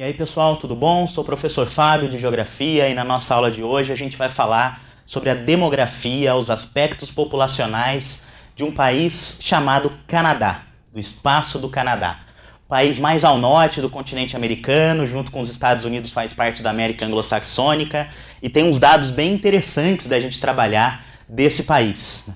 E aí pessoal, tudo bom? Sou o professor Fábio de Geografia e na nossa aula de hoje a gente vai falar sobre a demografia, os aspectos populacionais de um país chamado Canadá, do espaço do Canadá. O país mais ao norte do continente americano, junto com os Estados Unidos, faz parte da América Anglo-Saxônica e tem uns dados bem interessantes da gente trabalhar desse país.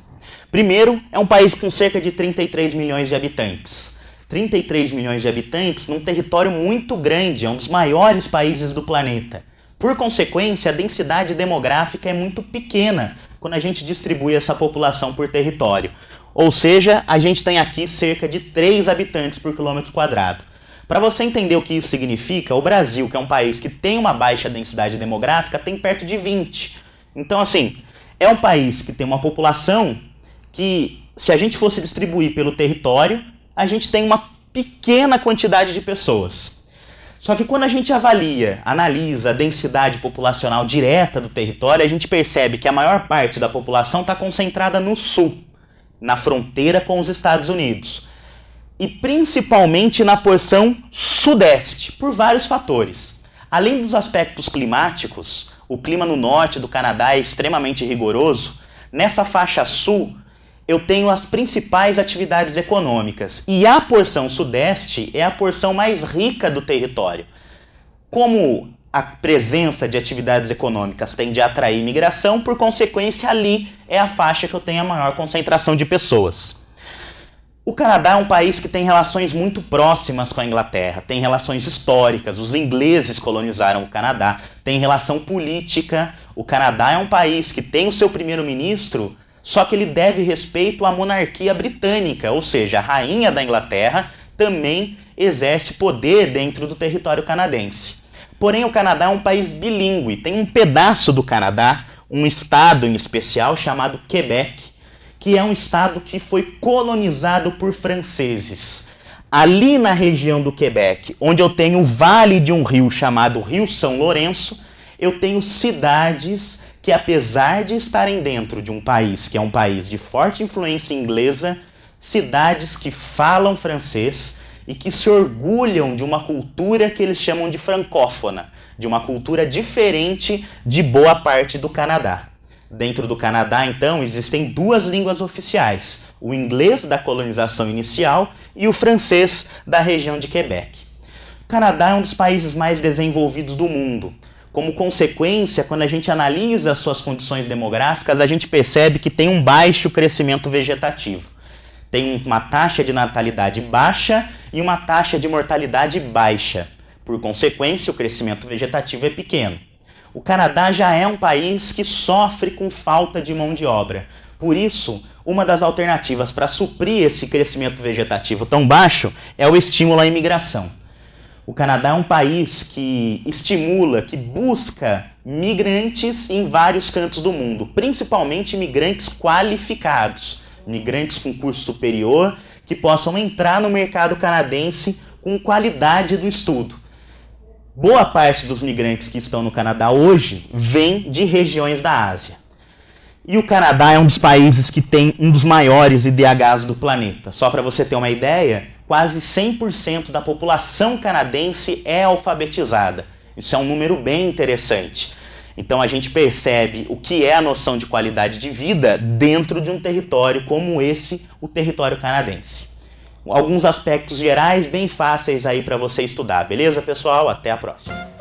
Primeiro, é um país com cerca de 33 milhões de habitantes. 33 milhões de habitantes num território muito grande, é um dos maiores países do planeta. Por consequência, a densidade demográfica é muito pequena quando a gente distribui essa população por território. Ou seja, a gente tem aqui cerca de 3 habitantes por quilômetro quadrado. Para você entender o que isso significa, o Brasil, que é um país que tem uma baixa densidade demográfica, tem perto de 20. Então, assim, é um país que tem uma população que, se a gente fosse distribuir pelo território, a gente tem uma pequena quantidade de pessoas. Só que quando a gente analisa a densidade populacional direta do território, a gente percebe que a maior parte da população está concentrada no sul, na fronteira com os Estados Unidos. E principalmente na porção sudeste, por vários fatores. Além dos aspectos climáticos, o clima no norte do Canadá é extremamente rigoroso. Nessa faixa sul, eu tenho as principais atividades econômicas. E a porção sudeste é a porção mais rica do território. Como a presença de atividades econômicas tende a atrair imigração, por consequência, ali é a faixa que eu tenho a maior concentração de pessoas. O Canadá é um país que tem relações muito próximas com a Inglaterra, tem relações históricas, os ingleses colonizaram o Canadá, tem relação política. O Canadá é um país que tem o seu primeiro-ministro, só que ele deve respeito à monarquia britânica, ou seja, a rainha da Inglaterra também exerce poder dentro do território canadense. Porém, o Canadá é um país bilíngue, tem um pedaço do Canadá, um estado em especial chamado Quebec, que é um estado que foi colonizado por franceses. Ali na região do Quebec, onde eu tenho o vale de um rio chamado Rio São Lourenço, eu tenho cidades que, apesar de estarem dentro de um país que é um país de forte influência inglesa, cidades que falam francês e que se orgulham de uma cultura que eles chamam de francófona, de uma cultura diferente de boa parte do Canadá. Dentro do Canadá, então, existem 2 línguas oficiais, o inglês da colonização inicial e o francês da região de Quebec. O Canadá é um dos países mais desenvolvidos do mundo. Como consequência, quando a gente analisa as suas condições demográficas, a gente percebe que tem um baixo crescimento vegetativo. Tem uma taxa de natalidade baixa e uma taxa de mortalidade baixa. Por consequência, o crescimento vegetativo é pequeno. O Canadá já é um país que sofre com falta de mão de obra. Por isso, uma das alternativas para suprir esse crescimento vegetativo tão baixo é o estímulo à imigração. O Canadá é um país que estimula, que busca migrantes em vários cantos do mundo, principalmente migrantes qualificados, migrantes com curso superior, que possam entrar no mercado canadense com qualidade do estudo. Boa parte dos migrantes que estão no Canadá hoje vem de regiões da Ásia. E o Canadá é um dos países que tem um dos maiores IDHs do planeta. Só para você ter uma ideia, quase 100% da população canadense é alfabetizada. Isso é um número bem interessante. Então a gente percebe o que é a noção de qualidade de vida dentro de um território como esse, o território canadense. Alguns aspectos gerais bem fáceis aí para você estudar, beleza, pessoal? Até a próxima!